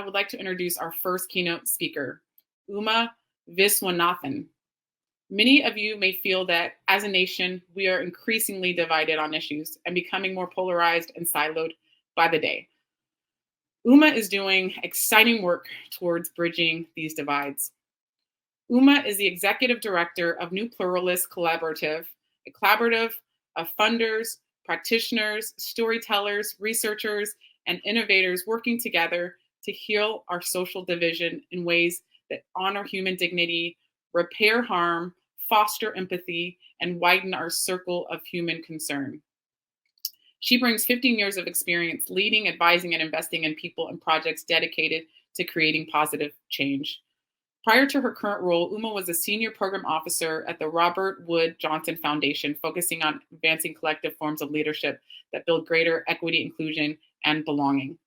would like to introduce our first keynote speaker, Viswanathan. Many of you may feel that as a nation, we are increasingly divided on issues and becoming more polarized and siloed by the day. is doing exciting work towards bridging these divides. is the executive director of New Pluralists Collaborative, a collaborative of funders, practitioners, storytellers, researchers, and innovators working together to heal our social division in ways that honor human dignity, repair harm, foster empathy, and widen our circle of human concern. She brings 15 years of experience leading, advising, and investing in people and projects dedicated to creating positive change. Prior to her current role, was a senior program officer at the Robert Wood Johnson Foundation, focusing on advancing collective forms of leadership that build greater equity, inclusion, and belonging.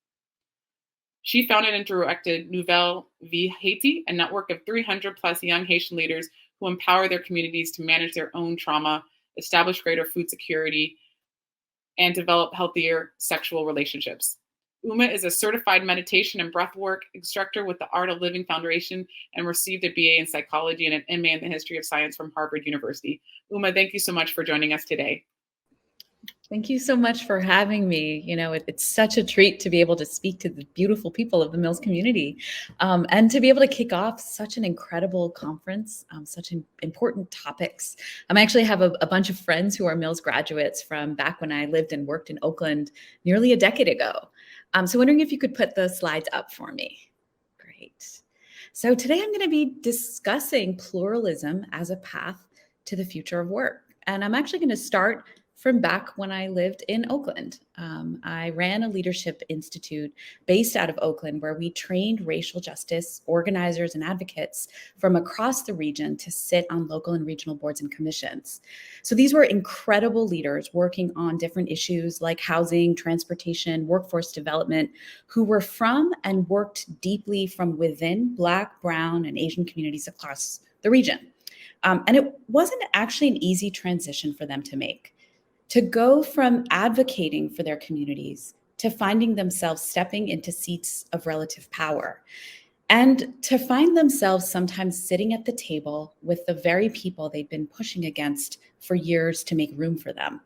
She founded and directed Nouvelle Vie Haiti, a network of 300 plus young Haitian leaders who empower their communities to manage their own trauma, establish greater food security, and develop healthier sexual relationships. is a certified meditation and breathwork instructor with the Art of Living Foundation and received a BA in psychology and an MA in the history of science from Harvard University. Thank you so much for joining us today. Thank you so much for having me. You know, it's such a treat to be able to speak to the beautiful people of the Mills community and to be able to kick off such an incredible conference, such important topics. I actually have a bunch of friends who are Mills graduates from back when I lived and worked in Oakland nearly a decade ago. So wondering if you could put the slides up for me. Great. So today I'm going to be discussing pluralism as a path to the future of work. And I'm actually going to start from back when I lived in Oakland. I ran a leadership institute based out of Oakland where we trained racial justice organizers and advocates from across the region to sit on local and regional boards and commissions. So these were incredible leaders working on different issues like housing, transportation, workforce development, who were from and worked deeply from within Black, Brown, and Asian communities across the region. And it wasn't actually an easy transition for them to make. To go from advocating for their communities to finding themselves stepping into seats of relative power, and to find themselves sometimes sitting at the table with the very people they'd been pushing against for years to make room for them.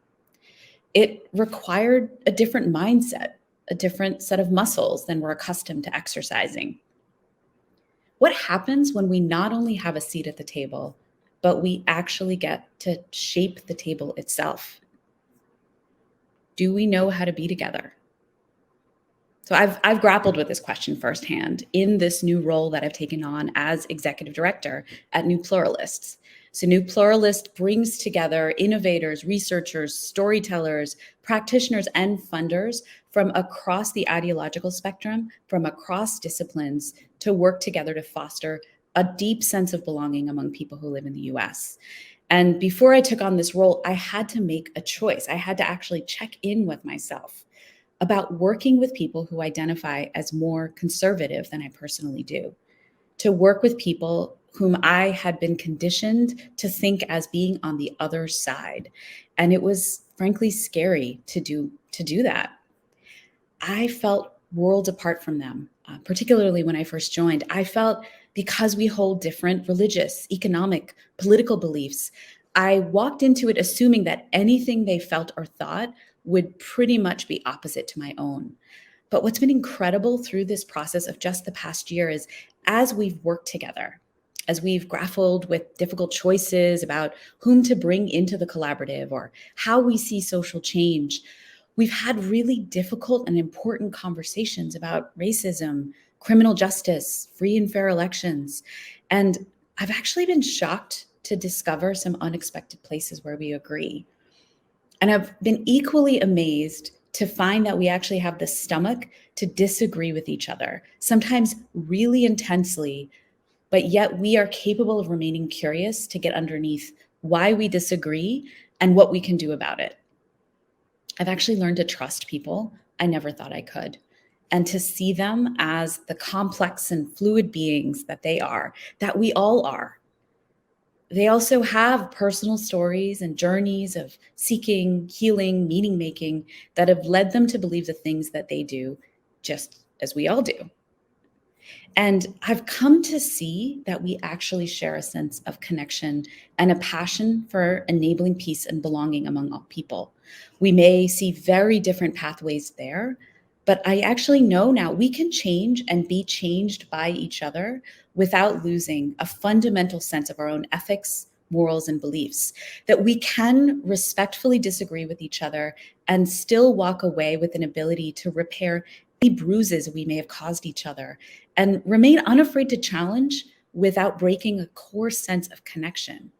It required a different mindset, a different set of muscles than we're accustomed to exercising. What happens when we not only have a seat at the table, but we actually get to shape the table itself? Do we know how to be together? So I've grappled with this question firsthand in this new role that I've taken on as executive director at New Pluralists. So New Pluralist brings together innovators, researchers, storytellers, practitioners, and funders from across the ideological spectrum, from across disciplines, to work together to foster a deep sense of belonging among people who live in the US. And before I took on this role, I had to make a choice. I had to actually check in with myself about working with people who identify as more conservative than I personally do, to work with people whom I had been conditioned to think as being on the other side. And it was frankly scary to do that. I felt worlds apart from them, particularly when I first joined. I felt because we hold different religious, economic, political beliefs, I walked into it assuming that anything they felt or thought would pretty much be opposite to my own. But what's been incredible through this process of just the past year is as we've worked together, as we've grappled with difficult choices about whom to bring into the collaborative or how we see social change, we've had really difficult and important conversations about racism, criminal justice, free and fair elections. And I've actually been shocked to discover some unexpected places where we agree. And I've been equally amazed to find that we actually have the stomach to disagree with each other, sometimes really intensely, but yet we are capable of remaining curious to get underneath why we disagree and what we can do about it. I've actually learned to trust people I never thought I could, and to see them as the complex and fluid beings that they are, that we all are. They also have personal stories and journeys of seeking, healing, meaning making that have led them to believe the things that they do, just as we all do. And I've come to see that we actually share a sense of connection and a passion for enabling peace and belonging among all people. We may see very different pathways there, but I actually know now we can change and be changed by each other without losing a fundamental sense of our own ethics, morals, and beliefs, that we can respectfully disagree with each other and still walk away with an ability to repair any bruises we may have caused each other and remain unafraid to challenge without breaking a core sense of connection.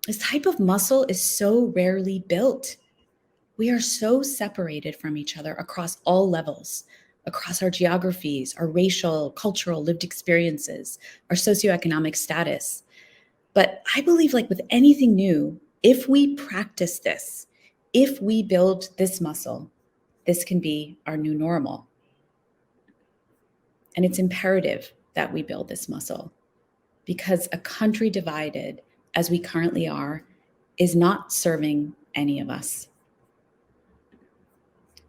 This type of muscle is so rarely built. We are so separated from each other across all levels, across our geographies, our racial, cultural, lived experiences, our socioeconomic status. But I believe, like with anything new, if we practice this, if we build this muscle, this can be our new normal. And it's imperative that we build this muscle, because a country divided as we currently are is not serving any of us.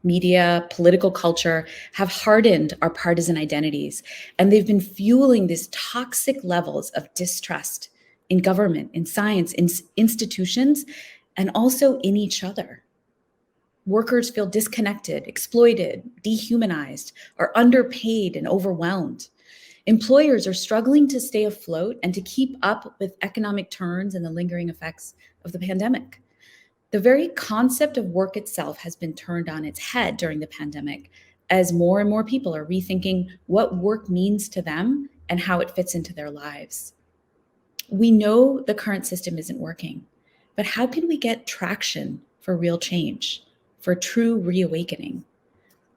Media, political culture have hardened our partisan identities, and they've been fueling these toxic levels of distrust in government, in science, in institutions, and also in each other. Workers feel disconnected, exploited, dehumanized, or underpaid and overwhelmed. Employers are struggling to stay afloat and to keep up with economic turns and the lingering effects of the pandemic. The very concept of work itself has been turned on its head during the pandemic, as more and more people are rethinking what work means to them and how it fits into their lives. We know the current system isn't working, but how can we get traction for real change, for true reawakening?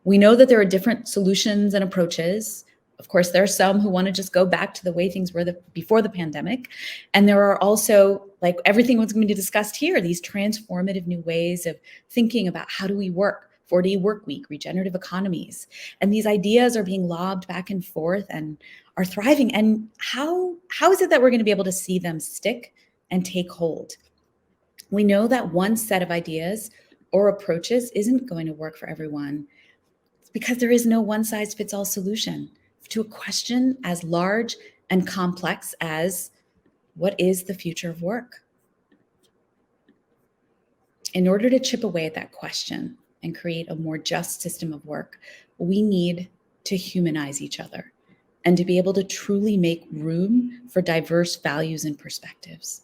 We know that there are different solutions and approaches. Of course, there are some who want to just go back to the way things were before the pandemic. And there are also, like everything was going to be discussed here, these transformative new ways of thinking about how do we work, 4-day work week, regenerative economies. And these ideas are being lobbed back and forth and are thriving. And how is it that we're going to be able to see them stick and take hold? We know that one set of ideas or approaches isn't going to work for everyone, because there is no one-size-fits-all solution to a question as large and complex as what is the future of work? In order to chip away at that question and create a more just system of work, we need to humanize each other and to be able to truly make room for diverse values and perspectives.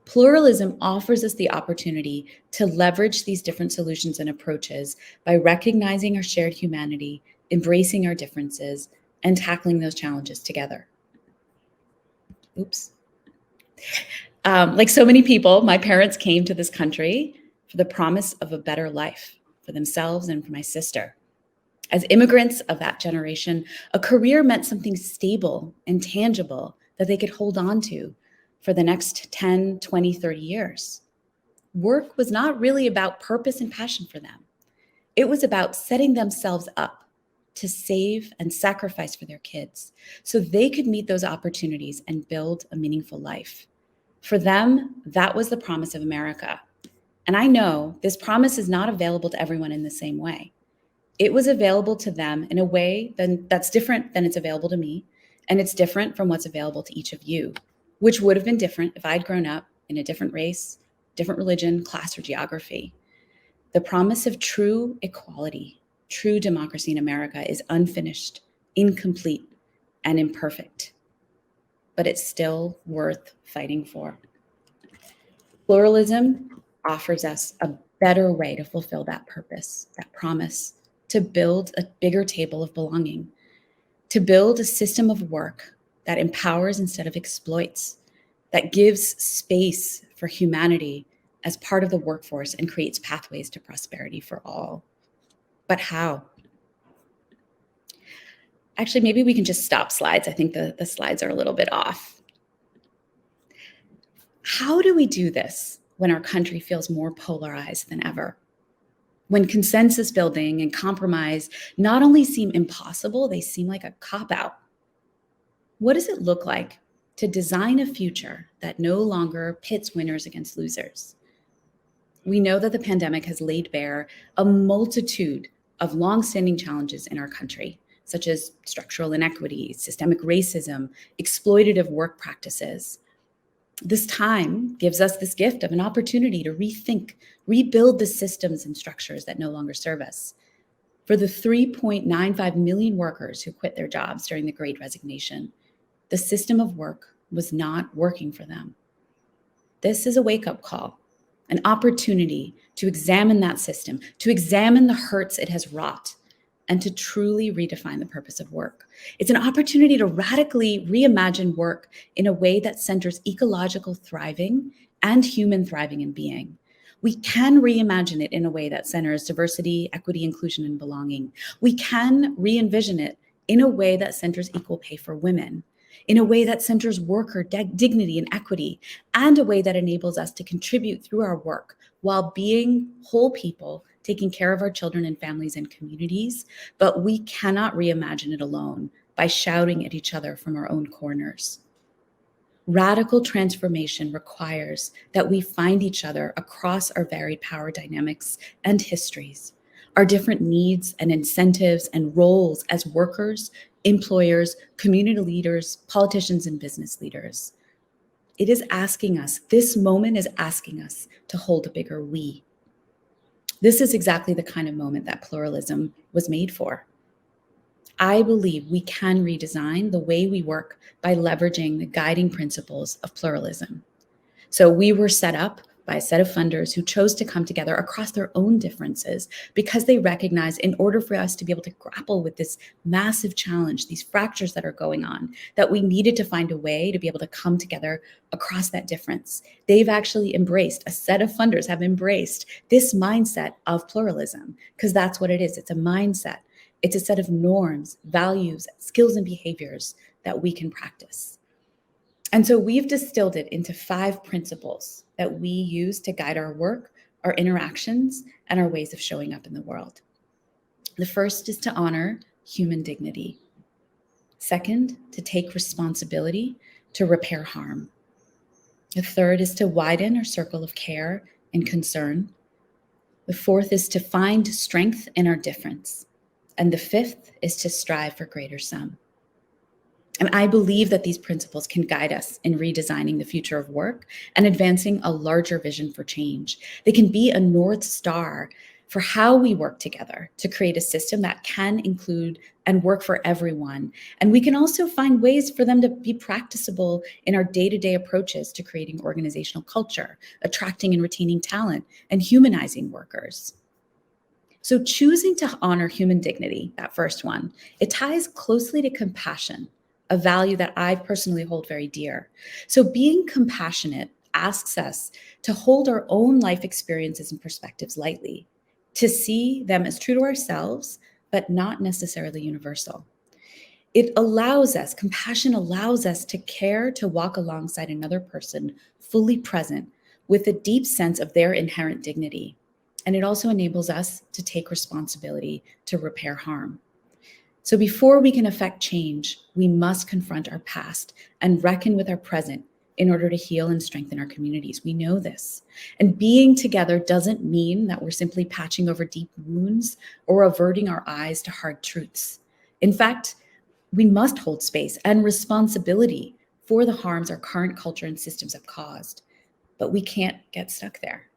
Pluralism offers us the opportunity to leverage these different solutions and approaches by recognizing our shared humanity, embracing our differences, and tackling those challenges together. Oops. Like so many people, my parents came to this country for the promise of a better life for themselves and for my sister. As immigrants of that generation, a career meant something stable and tangible that they could hold on to for the next 10, 20, 30 years. Work was not really about purpose and passion for them. It was about setting themselves up to save and sacrifice for their kids so they could meet those opportunities and build a meaningful life. For them, that was the promise of America. And I know this promise is not available to everyone in the same way. It was available to them in a way that's different than it's available to me, and it's different from what's available to each of you, which would have been different if I'd grown up in a different race, different religion, class, or geography. The promise of true equality, true democracy in America is unfinished, incomplete, and imperfect, but it's still worth fighting for. Pluralism offers us a better way to fulfill that purpose, that promise, to build a bigger table of belonging, to build a system of work that empowers instead of exploits, that gives space for humanity as part of the workforce and creates pathways to prosperity for all. But how? Actually, maybe we can just stop slides. I think the slides are a little bit off. How do we do this when our country feels more polarized than ever? When consensus building and compromise not only seem impossible, they seem like a cop-out. What does it look like to design a future that no longer pits winners against losers? We know that the pandemic has laid bare a multitude of longstanding challenges in our country, such as structural inequity, systemic racism, exploitative work practices. This time gives us this gift of an opportunity to rethink, rebuild the systems and structures that no longer serve us. For the 3.95 million workers who quit their jobs during the Great Resignation, the system of work was not working for them. This is a wake-up call, an opportunity to examine that system, to examine the hurts it has wrought, and to truly redefine the purpose of work. It's an opportunity to radically reimagine work in a way that centers ecological thriving and human thriving and being. We can reimagine it in a way that centers diversity, equity, inclusion, and belonging. We can re-envision it in a way that centers equal pay for women, in a way that centers worker dignity and equity, and a way that enables us to contribute through our work while being whole people, taking care of our children and families and communities. But we cannot reimagine it alone by shouting at each other from our own corners. Radical transformation requires that we find each other across our varied power dynamics and histories, our different needs and incentives and roles as workers, employers, community leaders, politicians, and business leaders. It is asking us, this moment is asking us to hold a bigger we. This is exactly the kind of moment that pluralism was made for. I believe we can redesign the way we work by leveraging the guiding principles of pluralism. So we were set up by a set of funders who chose to come together across their own differences because they recognize in order for us to be able to grapple with this massive challenge, these fractures that are going on, that we needed to find a way to be able to come together across that difference. They've actually embraced, a set of funders have embraced this mindset of pluralism, because that's what it is. It's a mindset. It's a set of norms, values, skills, and behaviors that we can practice. And so we've distilled it into 5 principles that we use to guide our work, our interactions, and our ways of showing up in the world. The first is to honor human dignity. Second, to take responsibility to repair harm. The third is to widen our circle of care and concern. The fourth is to find strength in our difference. And the fifth is to strive for greater sum. And I believe that these principles can guide us in redesigning the future of work and advancing a larger vision for change. They can be a North Star for how we work together to create a system that can include and work for everyone. And we can also find ways for them to be practicable in our day-to-day approaches to creating organizational culture, attracting and retaining talent, and humanizing workers. So choosing to honor human dignity, that first one, it ties closely to compassion, a value that I personally hold very dear. So being compassionate asks us to hold our own life experiences and perspectives lightly, to see them as true to ourselves, but not necessarily universal. It allows us, compassion allows us to care to walk alongside another person, fully present, with a deep sense of their inherent dignity. And it also enables us to take responsibility to repair harm. So before we can affect change, we must confront our past and reckon with our present in order to heal and strengthen our communities. We know this. And being together doesn't mean that we're simply patching over deep wounds or averting our eyes to hard truths. In fact, we must hold space and responsibility for the harms our current culture and systems have caused. But we can't get stuck there.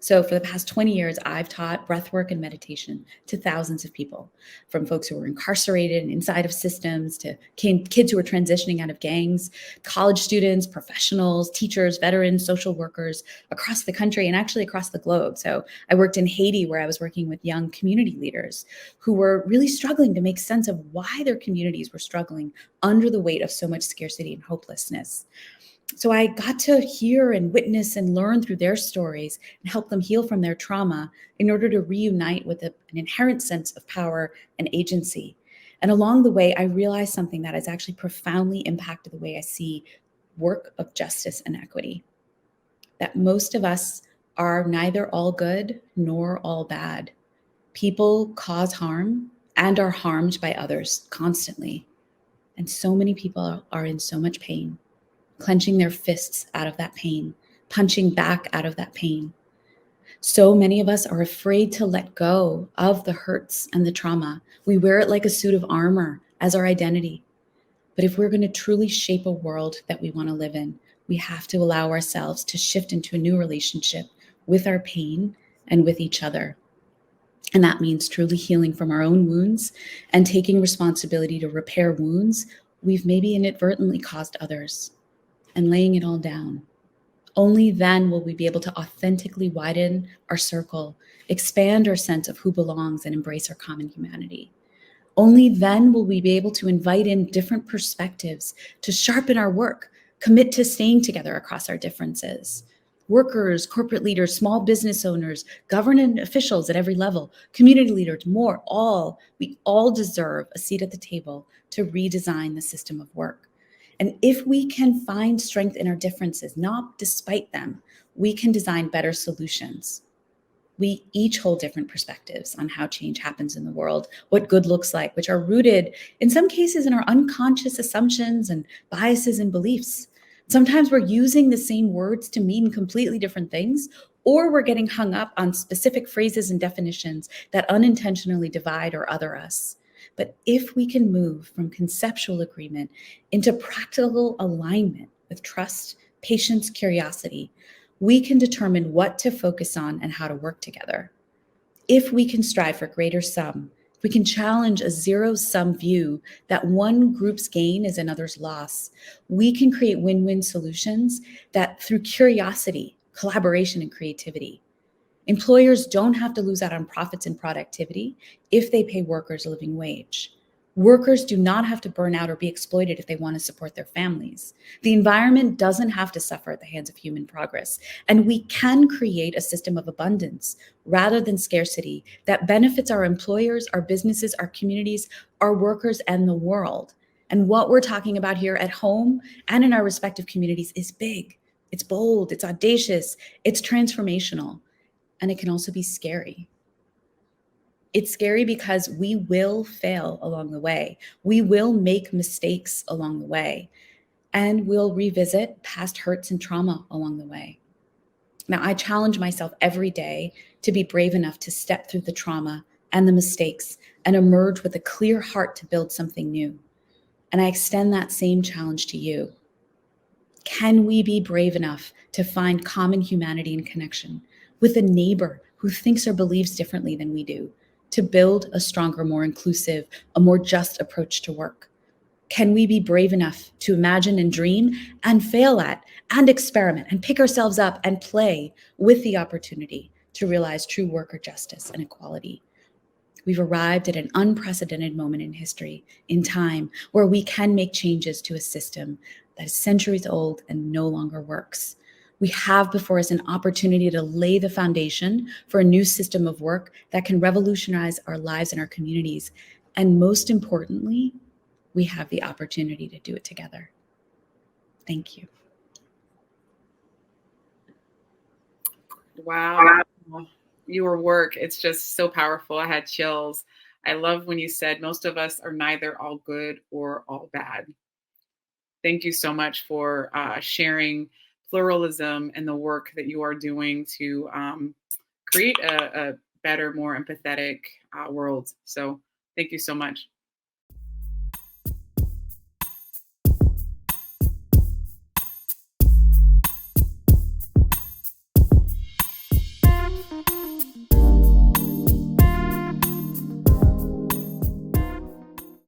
So for the past 20 years, I've taught breathwork and meditation to thousands of people, from folks who were incarcerated and inside of systems to kids who are transitioning out of gangs, college students, professionals, teachers, veterans, social workers across the country and actually across the globe. So I worked in Haiti, where I was working with young community leaders who were really struggling to make sense of why their communities were struggling under the weight of so much scarcity and hopelessness. So I got to hear and witness and learn through their stories and help them heal from their trauma in order to reunite with an inherent sense of power and agency. And along the way, I realized something that has actually profoundly impacted the way I see work of justice and equity. That most of us are neither all good nor all bad. People cause harm and are harmed by others constantly. And so many people are in so much pain, clenching their fists out of that pain, punching back out of that pain. So many of us are afraid to let go of the hurts and the trauma. We wear it like a suit of armor as our identity. But if we're going to truly shape a world that we want to live in, we have to allow ourselves to shift into a new relationship with our pain and with each other. And that means truly healing from our own wounds and taking responsibility to repair wounds we've maybe inadvertently caused others, and laying it all down. Only then will we be able to authentically widen our circle, expand our sense of who belongs, and embrace our common humanity. Only then will we be able to invite in different perspectives to sharpen our work, commit to staying together across our differences. Workers, corporate leaders, small business owners, government officials at every level, community leaders, we all deserve a seat at the table to redesign the system of work. And if we can find strength in our differences, not despite them, we can design better solutions. We each hold different perspectives on how change happens in the world, what good looks like, which are rooted in some cases in our unconscious assumptions and biases and beliefs. Sometimes we're using the same words to mean completely different things, or we're getting hung up on specific phrases and definitions that unintentionally divide or other us. But if we can move from conceptual agreement into practical alignment with trust, patience, curiosity, we can determine what to focus on and how to work together. If we can strive for greater sum, we can challenge a zero-sum view that one group's gain is another's loss. We can create win-win solutions that through curiosity, collaboration, and creativity. Employers don't have to lose out on profits and productivity if they pay workers a living wage. Workers do not have to burn out or be exploited if they want to support their families. The environment doesn't have to suffer at the hands of human progress. And we can create a system of abundance rather than scarcity that benefits our employers, our businesses, our communities, our workers, and the world. And what we're talking about here at home and in our respective communities is big. It's bold, it's audacious, it's transformational, and it can also be scary. It's scary because we will fail along the way. We will make mistakes along the way, and we'll revisit past hurts and trauma along the way. Now, I challenge myself every day to be brave enough to step through the trauma and the mistakes and emerge with a clear heart to build something new. And I extend that same challenge to you. Can we be brave enough to find common humanity and connection with a neighbor who thinks or believes differently than we do, to build a stronger, more inclusive, a more just approach to work? Can we be brave enough to imagine and dream and fail at and experiment and pick ourselves up and play with the opportunity to realize true worker justice and equality? We've arrived at an unprecedented moment in history, in time, where we can make changes to a system that is centuries old and no longer works. We have before us an opportunity to lay the foundation for a new system of work that can revolutionize our lives and our communities. And most importantly, we have the opportunity to do it together. Thank you. Wow. Your work, it's just so powerful. I had chills. I love when you said most of us are neither all good or all bad. Thank you so much for sharing pluralism and the work that you are doing to create a better, more empathetic world. So thank you so much.